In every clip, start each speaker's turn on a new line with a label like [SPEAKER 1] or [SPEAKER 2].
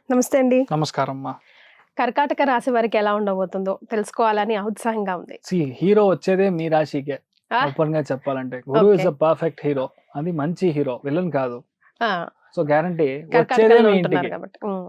[SPEAKER 1] నమస్తే అండి.
[SPEAKER 2] నమస్కారం అమ్మా.
[SPEAKER 1] కర్కాటక రాశి వారికి ఎలా ఉండబోతుందో తెలుసుకోవాలని ఉత్సాహంగా ఉంది.
[SPEAKER 2] హీరో వచ్చేదే మీ రాశికే. ఓపెన్ గా చెప్పాలంటే గురువు ఇస్ అ పర్ఫెక్ట్ హీరో. అది మంచి హీరో, విలన్ కాదు. సో గ్యారంటీ వచ్చేదే మీ ఇంటికి.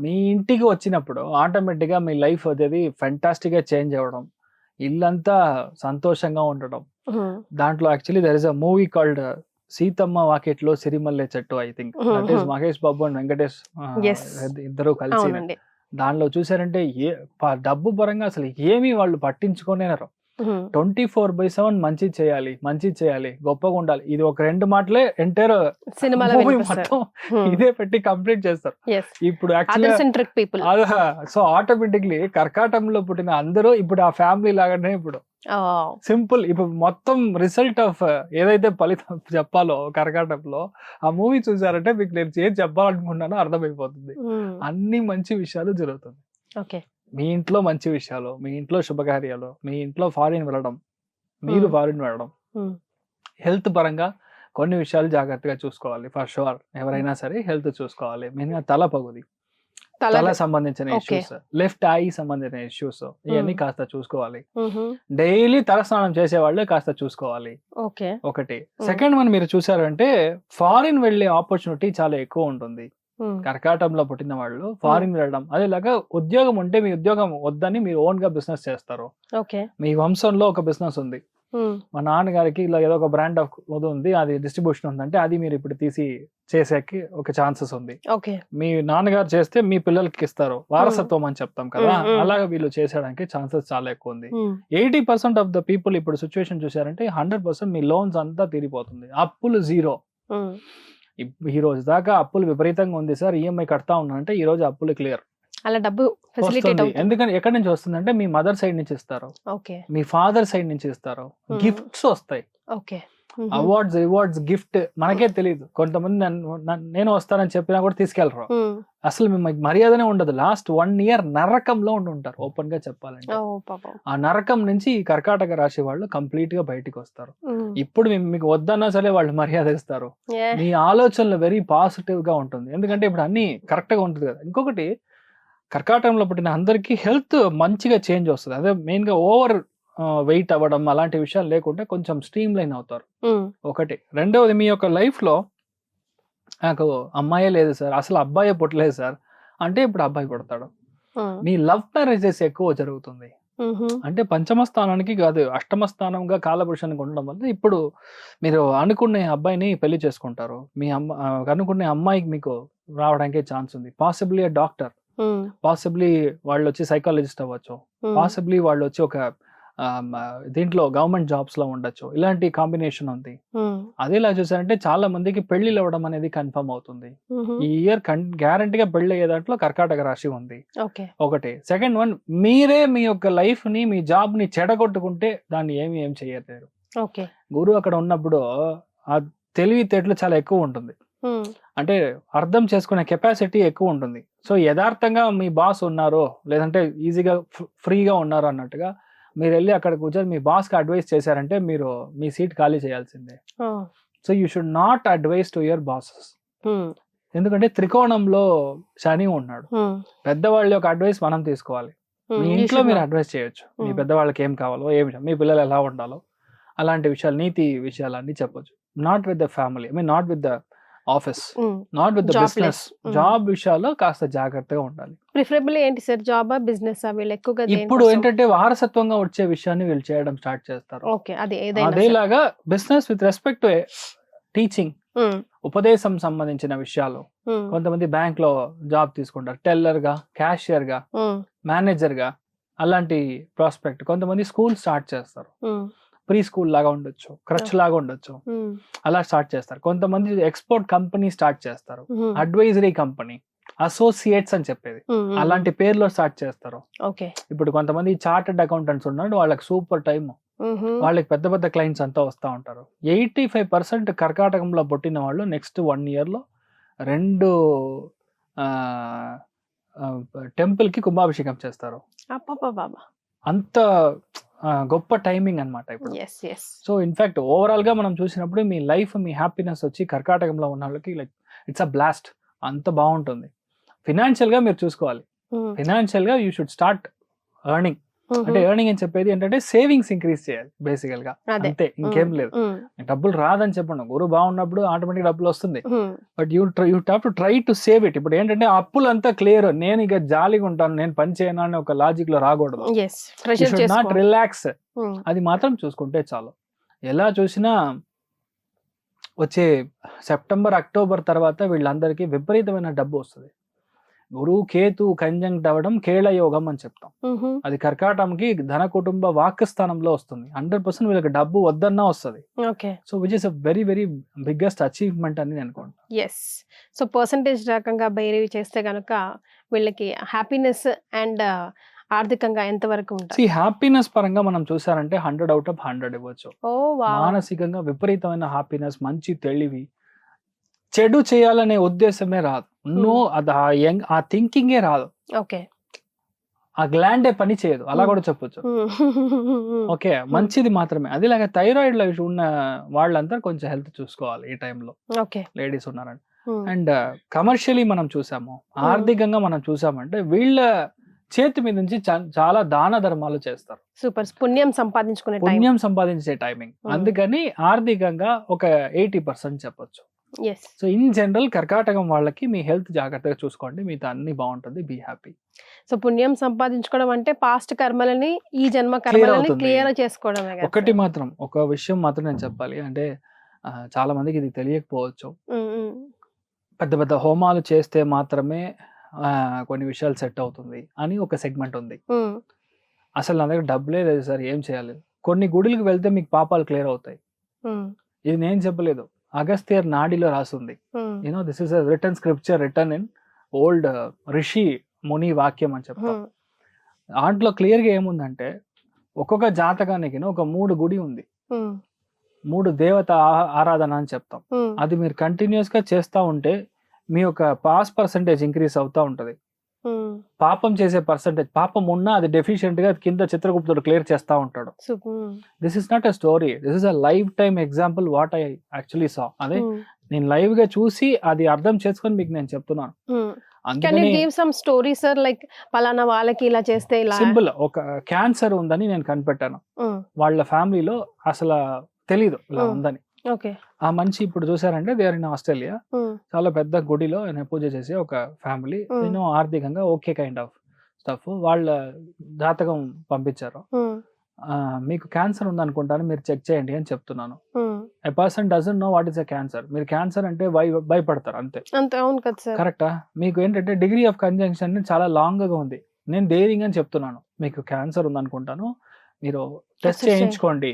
[SPEAKER 2] మీ ఇంటికి వచ్చినప్పుడు ఆటోమేటిక్ గా మీ లైఫ్ అనేది ఫెంటాస్టిక్ గా చేంజ్ అవ్వడం, ఇల్లంతా సంతోషంగా ఉండడం. దాంట్లో actually there is a movie called Seethamma Vakitlo Sirimalle Chettu. I think that is Mahesh Babu and Venkatesh ఇద్దరు కలిసి. దానిలో చూసారంటే డబ్బు పరంగా అసలు ఏమీ వాళ్ళు పట్టించుకోనేనారు. 24/7 మంచి చేయాలి, గొప్పగా ఉండాలి. ఇది ఒక 2 మాటలే ఎంటైర్ సినిమా మొత్తం ఇదే పెట్టి కంప్లీట్ చేస్తారు. ఇప్పుడు సో ఆటోమేటిక్లీ కర్కాటకంలో పుట్టిన అందరూ ఇప్పుడు ఆ ఫ్యామిలీ లాగానే ఇప్పుడు సింపుల్. ఇప్పుడు మొత్తం రిజల్ట్ ఆఫ్ ఏదైతే ఫలితం చెప్పాలో కర్కాటకంలో ఆ మూవీ చూసారంటే మీకు నేను ఏం చెప్పాలనుకున్నానో అర్థమైపోతుంది. అన్ని మంచి విషయాలు జరుగుతుంది. మీ ఇంట్లో మంచి విషయాలు, మీ ఇంట్లో శుభకార్యాలు, మీ ఇంట్లో ఫారిన్ వెళ్ళడం, మీరు ఫారిన్ వెళ్ళడం, హెల్త్ పరంగా కొన్ని విషయాలు జాగ్రత్తగా చూసుకోవాలి. ఫర్ షూర్ ఎవరైనా సరే హెల్త్ చూసుకోవాలి. మెయిన్గా తల పగుది, తల సంబంధించిన ఇష్యూస్, లెఫ్ట్ ఐ సంబంధించిన ఇష్యూస్, ఇవన్నీ కాస్త చూసుకోవాలి. డైలీ తల స్నానం చేసే వాళ్ళే కాస్త చూసుకోవాలి. ఒకటి. సెకండ్ వన్, మీరు చూసారంటే ఫారిన్ వెళ్లే ఆపర్చునిటీ చాలా ఎక్కువ ఉంటుంది. కర్కాటకంలో పుట్టిన వాళ్ళు ఫారిన్ వెళ్ళడం, అదేలాగా ఉద్యోగం ఉంటే మీ ఉద్యోగం వద్దని మీరు ఓన్ గా బిజినెస్ చేస్తారు. మీ వంశంలో ఒక బిజినెస్ ఉంది, మా నాన్నగారికి ఇలా ఏదో ఒక బ్రాండ్ ఆఫ్ ఉంది, అది డిస్ట్రిబ్యూషన్ ఉందంటే అది మీరు ఇప్పుడు తీసి చేసేకి ఒక ఛాన్సెస్ ఉంది. మీ నాన్నగారు చేస్తే మీ పిల్లలకి ఇస్తారు, వారసత్వం అని చెప్తాం కదా, అలాగా వీళ్ళు చేసేయడానికి ఛాన్సెస్ చాలా ఎక్కువ ఉంది. 80% ఆఫ్ ద పీపుల్ ఇప్పుడు సిచ్యువేషన్ చూసారంటే 100% మీ లోన్స్ అంతా తీరిపోతుంది, అప్పులు జీరో. ఈ రోజు దాకా అప్పులు విపరీతంగా ఉంది సార్, ఈఎంఐ కడతా ఉన్నా అంటే ఈ రోజు అప్పులు క్లియర్.
[SPEAKER 1] అలా డబ్బు
[SPEAKER 2] ఎందుకంటే ఎక్కడి నుంచి వస్తుందంటే మీ మదర్ సైడ్ నుంచి ఇస్తారు, మీ ఫాదర్ సైడ్ నుంచి ఇస్తారు, గిఫ్ట్స్ వస్తాయి, అవార్డ్స్ రివార్డ్స్ గిఫ్ట్ మనకే తెలియదు. కొంతమంది నేను వస్తానని చెప్పినా కూడా తీసుకెళ్లరు, అసలు మీకు మర్యాదనే ఉండదు. లాస్ట్ 1 year నరకంలో ఉంటారు. ఓపెన్ గా చెప్పాలంటే ఆ నరకం నుంచి ఈ కర్కాటక రాశి వాళ్ళు కంప్లీట్ గా బయటికి వస్తారు. ఇప్పుడు మీకు వద్దన్నా సరే వాళ్ళు మర్యాద ఇస్తారు. మీ ఆలోచనలు వెరీ పాజిటివ్ గా ఉంటుంది, ఎందుకంటే ఇప్పుడు అన్ని కరెక్ట్ గా ఉంటుంది కదా. ఇంకొకటి, కర్కాటకంలో పుట్టిన అందరికి హెల్త్ మంచిగా చేంజ్ వస్తుంది. అదే మెయిన్ గా ఓవర్ వెయిట్ అవ్వడం అలాంటి విషయాలు లేకుండా కొంచెం స్ట్రీమ్ లైన్ అవుతారు. ఒకటి. రెండవది, మీ యొక్క లైఫ్ లో నాకు అమ్మాయే లేదు సార్, అసలు అబ్బాయే పుట్టలేదు సార్ అంటే ఇప్పుడు అబ్బాయి పుడతాడు. మీ లవ్ మ్యారేజెస్ ఎక్కువ జరుగుతుంది. అంటే పంచమ స్థానానికి కాదు, అష్టమ స్థానంగా కాలపురుషానికి ఉండడం వల్ల ఇప్పుడు మీరు అనుకునే అబ్బాయిని పెళ్లి చేసుకుంటారు. మీ అనుకునే అమ్మాయికి మీకు రావడానికి ఛాన్స్ ఉంది. పాసిబ్లీ డాక్టర్, పాసిబ్లీ వాళ్ళు వచ్చి సైకాలజిస్ట్ అవ్వచ్చు, పాసిబ్లీ వాళ్ళు వచ్చి ఒక దీంట్లో గవర్నమెంట్ జాబ్స్ లో ఉండొచ్చు. ఇలాంటి కాంబినేషన్ ఉంది. అదేలా చూసారంటే చాలా మందికి పెళ్లిళ్ళు అవ్వడం అనేది కన్ఫర్మ్ అవుతుంది. ఈ ఇయర్ గ్యారంటీగా పెళ్లి అయ్యే దాంట్లో కర్కాటక రాశి ఉంది. ఒకటి. సెకండ్ వన్, మీరే మీ యొక్క లైఫ్ ని, మీ జాబ్ ని చెడగొట్టుకుంటే దాన్ని ఏం చేయలేరు. గురువు అక్కడ ఉన్నప్పుడు ఆ తెలివితేటలు చాలా ఎక్కువ ఉంటుంది, అంటే అర్థం చేసుకునే కెపాసిటీ ఎక్కువ ఉంటుంది. సో యథార్థంగా మీ బాస్ ఉన్నారో లేదంటే ఈజీగా ఫ్రీగా ఉన్నారో అన్నట్టుగా మీరు వెళ్ళి అక్కడ కూర్చొని మీ బాస్ కి అడ్వైస్ చేశారంటే మీరు మీ సీట్ ఖాళీ చేయాల్సిందే. So you should not advise to your bosses, ఎందుకంటే త్రికోణంలో శని ఉన్నాడు. పెద్దవాళ్ళ యొక్క అడ్వైస్ మనం తీసుకోవాలి. మీ ఇంట్లో మీరు అడ్వైస్ చేయొచ్చు, మీ పెద్దవాళ్ళకి ఏం కావాలో, మీ పిల్లలు ఎలా ఉండాలో అలాంటి విషయాలు, నీతి విషయాలన్నీ చెప్పొచ్చు. Not with the family, I mean not with the office, not with the business. Job విషయాల్లో కాస్త జాగ్రత్తగా ఉండాలి.
[SPEAKER 1] ప్రిఫరబుల్ ఏంటి సార్, జాబ్ బిజినెస్?
[SPEAKER 2] ఇప్పుడు ఏంటంటే వారసత్వంగా వచ్చే విషయాన్ని వీళ్ళు చేయడం స్టార్ట్ చేస్తారు. అదేలాగా business with respect to teaching, ఉపదేశం సంబంధించిన విషయాలు. కొంతమంది బ్యాంక్ లో జాబ్ తీసుకుంటారు, టెల్లర్ గా, క్యాషియర్ గా, మేనేజర్ గా, అలాంటి ప్రాస్పెక్ట్. కొంతమంది స్కూల్ స్టార్ట్ చేస్తారు, ప్రీ స్కూల్ లాగా ఉండొచ్చు, క్రచ్ లాగా ఉండొచ్చు, అలా స్టార్ట్ చేస్తారు. కొంతమంది ఎక్స్పోర్ట్ కంపెనీ స్టార్ట్ చేస్తారు, అడ్వైజరీ కంపెనీ, అసోసియేట్స్ అని చెప్పేది, అలాంటి పేర్లో స్టార్ట్ చేస్తారు. ఇప్పుడు కొంతమంది చార్టెడ్ అకౌంటెంట్స్ ఉన్నాడు, వాళ్ళకి సూపర్ టైమ్, వాళ్ళకి పెద్ద పెద్ద క్లయింట్స్ అంతా వస్తూ ఉంటారు. 85% కర్కాటకంలో పుట్టిన వాళ్ళు నెక్స్ట్ 1 year లో 2 టెంపుల్ కి కుంభాభిషేకం చేస్తారు. అంత గొప్ప టైమింగ్ అన్నమాట ఇప్పుడు.
[SPEAKER 1] Yes yes
[SPEAKER 2] so in fact overall గా మనం చూసినప్పుడు మీ లైఫ్, మీ హ్యాపీనెస్ వచ్చి కర్కాటకంలో ఉన్న వాళ్ళకి లైక్ ఇట్స్ అ బ్లాస్ట్, అంత బాగుంటుంది. ఫినాన్షియల్ గా మీరు చూసుకోవాలి, ఫినాన్షియల్ గా యూ షుడ్ స్టార్ట్ ఎర్నింగ్. అంటే ఎర్నింగ్ అని చెప్పేది ఏంటంటే సేవింగ్స్ ఇంక్రీజ్ చేయాలి బేసికల్ గా, అంతే, ఇంకేం లేదు. డబ్బులు రాదని చెప్పండి, గురువు బాగున్నప్పుడు ఆటోమేటిక్ డబ్బులు వస్తుంది, but you have to try to save it. ఇప్పుడు ఏంటంటే అప్పులు అంతా క్లియర్, నేను ఇక జాలీగా ఉంటాను, నేను పని చేయను అని ఒక లాజిక్ లో రాకూడదు. నాట్ రిలాక్స్, అది మాత్రం చూసుకుంటే చాలు. ఎలా చూసినా వచ్చే సెప్టెంబర్, అక్టోబర్ తర్వాత వీళ్ళందరికీ విపరీతమైన డబ్బు వస్తుంది. గురువు కేతు కంజంక్ట్ అవ్వడం కేళ యోగం అని చెప్తాం. అది కర్కాటంకి ధన కుటుంబ వాక్స్థానంలో వస్తుంది. 100% వీళ్ళకి డబ్బు వద్దన్నా వస్తుంది. So which is a very very biggest achievement అని నేను అనుకుంటాను.
[SPEAKER 1] ఎస్. సో పర్సంటేజ్ రకంగా బైరీ చేస్తే కనుక వీళ్ళకి హ్యాపీనెస్ అండ్ ఆర్థికంగా ఎంత వరకు ఉంటుంది?
[SPEAKER 2] హ్యాపీనెస్ పరంగా మనం చూసారంటే 100 out of 100 ఇవ్వచ్చు. మానసికంగా విపరీతమైన హ్యాపీనెస్, మంచి తెలివి, చెడు చేయాలనే ఉద్దేశమే రాదు, ఆ థింకింగే రాదు, ఆ గ్లాండే పని చేయదు, అలా కూడా చెప్పొచ్చు. ఓకే, మంచిది మాత్రమే. అదిలాగా థైరాయిడ్ లో ఉన్న వాళ్ళంతా కొంచెం హెల్త్ చూసుకోవాలి ఈ టైంలో, లేడీస్ ఉన్నారండి. అండ్ కమర్షియలీ మనం చూసాము, ఆర్థికంగా మనం చూసామంటే వీళ్ళ చేతి మీద నుంచి చాలా దాన ధర్మాలు చేస్తారు.
[SPEAKER 1] సూపర్, పుణ్యం
[SPEAKER 2] సంపాదించే టైమింగ్. అందుకని ఆర్థికంగా ఒక 80% చెప్పొచ్చు. సో ఇన్ జనరల్ కర్కాటకం వాళ్ళకి మీ హెల్త్ జాగ్రత్తగా చూసుకోండి, మీతో అన్ని బాగుంటుంది, బీ హ్యాపీ.
[SPEAKER 1] సో పుణ్యం సంపాదించుకోవడం అంటే పాస్ట్ కర్మలని, ఈ జన్మ కర్మలని క్లియర్ చేసుకోవడమే.
[SPEAKER 2] ఒకటి మాత్రం, ఒక విషయం మాత్రం నేను చెప్పాలి, అంటే చాలా మందికి ఇది తెలియకపోవచ్చు. పెద్ద పెద్ద హోమాలు చేస్తే మాత్రమే కొన్ని విషయాలు సెట్ అవుతుంది అని ఒక సెగ్మెంట్ ఉంది. అసలు నా దగ్గర డబ్బులే లేదు సార్, ఏం చేయాలి? కొన్ని గుడులకు వెళ్తే మీకు పాపాలు క్లియర్ అవుతాయి. ఇది నేను చెప్పలేదు, అగస్త్యర్ నాడిలో రాసింది. You know this is a written scripture written in old రిషి ముని వాక్యం అని చెప్తాం. దాంట్లో క్లియర్ గా ఏముందంటే ఒక్కొక్క జాతకానికి ఒక 3 గుడి ఉంది, 3 దేవత ఆరాధన అని చెప్తాం. అది మీరు కంటిన్యూస్ గా చేస్తా ఉంటే మీ యొక్క పాస్ పర్సంటేజ్ ఇంక్రీజ్ అవుతా ఉంటది. పాపం చేసే పర్సంటేజ్, పాపం ఉన్నా అది డెఫిషియెంట్ గా కింద చిత్రగుప్తుడు క్లియర్ చేస్తా ఉంటాడు. This is not a story, this is a lifetime example what I actually saw. అదే నేను లైవ్ గా చూసి అది అర్థం చేసుకొని మీకు నేను చెప్తున్నాను. సింపుల్, ఒక క్యాన్సర్ ఉందని నేను కనిపెట్టాను, వాళ్ళ ఫ్యామిలీలో అసలు తెలీదు ఇలా ఉందని. ఆ మనిషి ఇప్పుడు చూసారంటే దే ఆర్ ఇన్ ఆస్ట్రేలియా, చాలా పెద్ద గుడిలో ఆయన పూజ చేసే ఒక ఫ్యామిలీ, నేను ఆర్థికంగా ఓకే కైండ్ ఆఫ్ స్టఫ్, వాళ్ళ జాతకం పంపించారు. మీకు క్యాన్సర్ ఉందనుకుంటాను, మీరు చెక్ చేయండి అని చెప్తున్నాను. A person doesn't know what is a cancer. మీరు క్యాన్సర్ అంటే భయపడతారు అంతే, కరెక్టా? మీకు ఏంటంటే డిగ్రీ ఆఫ్ కంజంక్షన్ చాలా లాంగ్ గా ఉంది. నేను ధైర్యంగా చెప్తున్నాను, మీకు క్యాన్సర్ ఉందనుకుంటాను, మీరు టెస్ట్ చేయించుకోండి.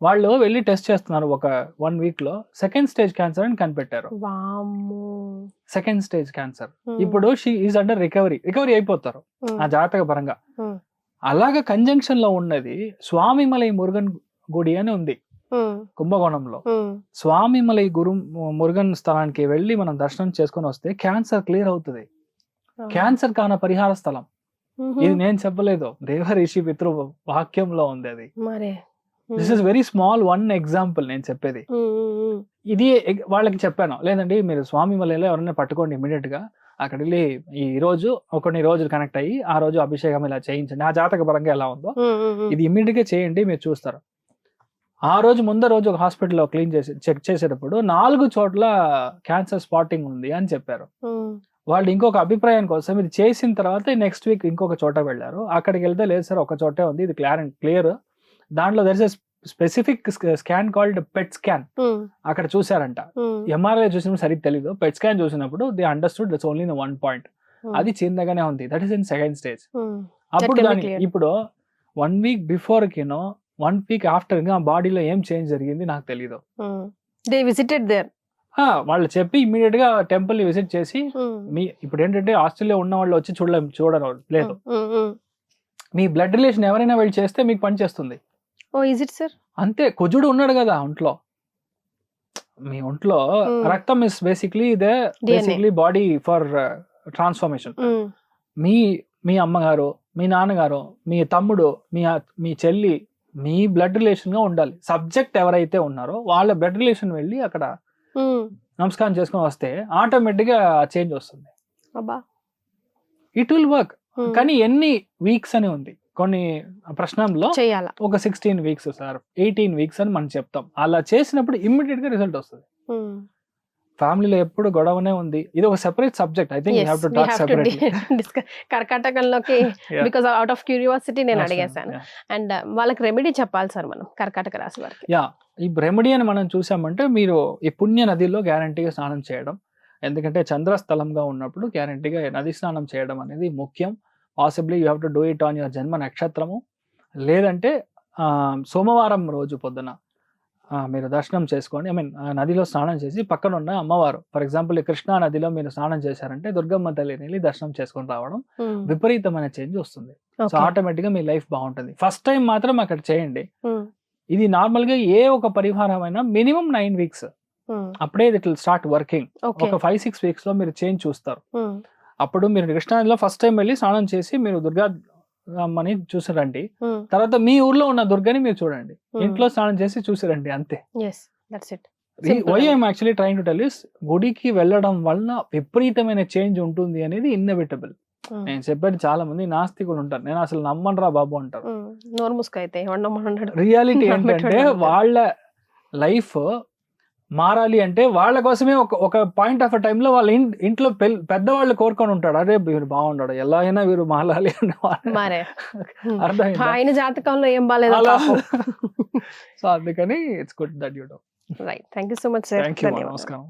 [SPEAKER 2] వాళ్ళు వెళ్ళి టెస్ట్ చేస్తున్నారు, ఒక 1 week లో సెకండ్ స్టేజ్ క్యాన్సర్ అని కనిపెట్టారు. Second stage cancer. ఇప్పుడు షీ ఈజ్ అండర్ రికవరీ అయిపోతారు ఆ జాతక పరంగా. అలాగా కంజంక్షన్ లో ఉన్నది స్వామిమలై మురుగన్ గుడి అని ఉంది కుంభకోణంలో. స్వామిమలై మురుగన్ స్థలానికి వెళ్ళి మనం దర్శనం చేసుకుని వస్తే క్యాన్సర్ క్లియర్ అవుతుంది. క్యాన్సర్ కాన పరిహార స్థలం. ఇది నేను చెప్పలేదు, దేవరిషి పితృ వాక్యంలో ఉంది అది. This is very small one example నేను చెప్పేది. ఇది వాళ్ళకి చెప్పాను, లేదండి మీరు స్వామిమలైలో ఎవరైనా పట్టుకోండి ఇమీడియట్ గా, అక్కడ వెళ్ళి ఈ రోజు కొన్ని రోజులు కనెక్ట్ అయ్యి ఆ రోజు అభిషేకం ఇలా చేయించండి, ఆ జాతక పరంగా ఎలా ఉందో ఇది ఇమీడియట్ గా చేయండి, మీరు చూస్తారు. ఆ రోజు ముందు రోజు ఒక హాస్పిటల్లో క్లీన్ చేసి చెక్ చేసేటప్పుడు 4 చోట్ల క్యాన్సర్ స్పాటింగ్ ఉంది అని చెప్పారు. వాళ్ళు ఇంకొక అభిప్రాయం కోసం ఇది చేసిన తర్వాత నెక్స్ట్ వీక్ ఇంకొక చోట వెళ్ళారు. అక్కడికి వెళ్తే లేదు సార్ ఒక చోటే ఉంది, ఇది క్లియర్. దాంట్లో there is a specific scan called PET scan, అక్కడ చూసారంట. ఎంఆర్ఐ చూసినప్పుడు సరిగ్గా తెలీదు, పెట్ స్కాన్ చూసినప్పుడు they understood that's only 1 point. అది చిన్నగానే ఉంది, that is in second stage. అప్పుడు దాని ఇప్పుడు 1 week బిఫోర్ కినో 1 week ఆఫ్టర్ గా బాడీలో ఏం చేంజ్ జరిగింది నాకు తెలీదు.
[SPEAKER 1] They visited there.
[SPEAKER 2] వాళ్ళు చెప్పి ఇమీడియట్ గా టెంపుల్ ని విజిట్ చేసి, మీ ఇప్పుడు ఏంటంటే ఆస్ట్రేలియా ఉన్న వాళ్ళు వచ్చి చూడరు లేదు, మీ బ్లడ్ రిలేషన్ ఎవరైనా వెళ్ళి చేస్తే మీకు పని చేస్తుంది. అంతే, కుజుడు ఉన్నాడు కదా ఒంట్లో, మీ ఒంట్లో రక్తం is basically body for transformation. మీ మీ అమ్మగారు, మీ నాన్నగారు, మీ తమ్ముడు, మీ చెల్లి, మీ బ్లడ్ రిలేషన్ గా ఉండాలి. సబ్జెక్ట్ ఎవరైతే ఉన్నారో వాళ్ళ బ్లడ్ రిలేషన్ వెళ్ళి అక్కడ నమస్కారం చేసుకొని వస్తే ఆటోమేటిక్ గా చేంజ్ వస్తుంది. It will work. కానీ ఎన్ని వీక్స్ అని ఉంది కొన్ని ప్రశ్నల్లో, ఒక 16 వీక్స్ సార్, 18 వీక్స్ అని మనం చెప్తాం. అలా చేసినప్పుడు ఇమ్మీడియట్ గా రిజల్ట్ వస్తుంది. ఫ్యామిలీలో ఎప్పుడు గొడవనే ఉంది. ఇది ఒక separate subject. I think you have to talk separately.
[SPEAKER 1] కర్కాటకంలోకి బికాజ్ అవుట్ ఆఫ్ క్యూరియాసిటీ నేను అడిగేశాను. అండ్ వాళ్ళకి రెమెడీ చెప్పాలి సార్ మనం కర్కాటక రాశి వారికి.
[SPEAKER 2] ఈ రెమెడీ అని మనం చూసామంటే మీరు ఈ పుణ్య నదిలో గ్యారంటీగా స్నానం చేయడం. ఎందుకంటే చంద్రస్థలంగా ఉన్నప్పుడు గ్యారంటీగా నది స్నానం చేయడం అనేది ముఖ్యం. Possibly you have to do it on your జన్మ నక్షత్రము. లేదంటే సోమవారం రోజు పొద్దున మీరు దర్శనం చేసుకోండి. ఐ మీన్ నదిలో స్నానం చేసి పక్కన ఉన్న అమ్మవారు, ఫర్ ఎగ్జాంపుల్ కృష్ణా నదిలో మీరు స్నానం చేశారంటే దుర్గమ్మ తల్లిని వెళ్ళి దర్శనం చేసుకొని రావడం విపరీతమైన చేంజ్ వస్తుంది. సో ఆటోమేటిక్ గా మీ లైఫ్ బాగుంటుంది. ఫస్ట్ టైం మాత్రం అక్కడ చేయండి. ఇది నార్మల్ గా ఏ ఒక పరిహారమైనా మినిమం 9 వీక్స్, అప్పుడే ఇట్ విల్ స్టార్ట్ వర్కింగ్. ఒక 5-6 వీక్స్ లో మీరు చేంజ్ చూస్తారు. అప్పుడు మీరు కృష్ణా నదిలో ఫస్ట్ టైం వెళ్ళి స్నానం చేసి మీరు దుర్గా అమ్మని చూసిరండి. తర్వాత మీ ఊర్లో ఉన్న దుర్గని మీరు చూడండి, ఇంట్లో స్నానం చేసి చూసిరండి, అంతే. Why I'm actually trying to tell you, గుడికి వెళ్ళడం వల్ల విపరీతమైన చేంజ్ ఉంటుంది అనేది ఇన్నెవిటబుల్. నేను చెప్పేది చాలా మంది నాస్తికులు ఉంటారు, నేను అసలు నమ్మనరా బాబు అంటారు. రియాలిటీ ఏంటంటే వాళ్ళ లైఫ్ మారాలి అంటే వాళ్ళ కోసమే ఒక పాయింట్ ఆఫ్ టైమ్ లో వాళ్ళ ఇంట్లో పెద్దవాళ్ళు కోరుకొని ఉంటాడు, అరే వీరు బాగుంటాడు, ఎలా అయినా వీరు మారాలి అని.
[SPEAKER 1] ఆయన జాతకంలో ఏం బాగాలేదు.
[SPEAKER 2] సో అందుకని it's good that you do.
[SPEAKER 1] Right. Thank you so much sir.
[SPEAKER 2] Thank you. నమస్కారం.